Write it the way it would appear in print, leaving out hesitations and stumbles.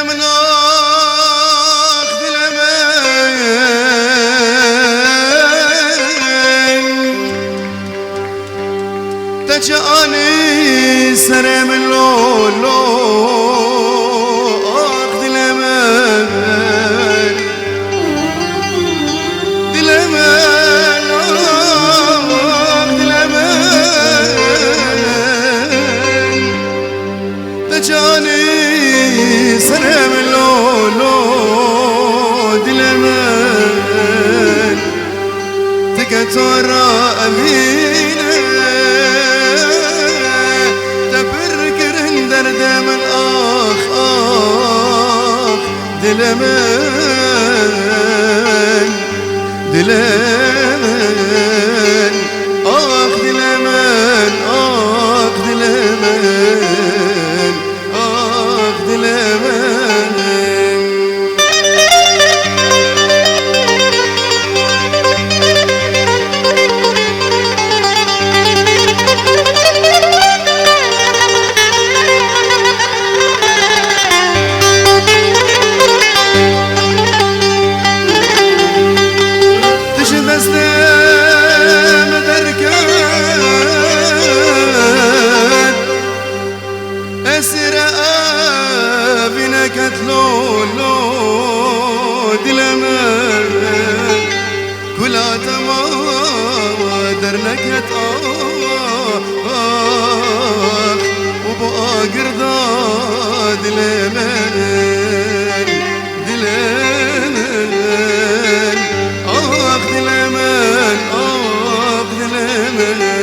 من آخ دلمن تجاني سر من لولو آخ دلمن دلمن آخ دلمن تجاني سر من لولو دلمن تكتورا أمينة تبركر درد من آخ آخ دلمن دلمن آخ دلمن آخ دلمن آخ دلمن لولو دلمن كلا تما درنكت آخ وبآقر ذا دلمن دلمن آخ دلمن آخ دلمن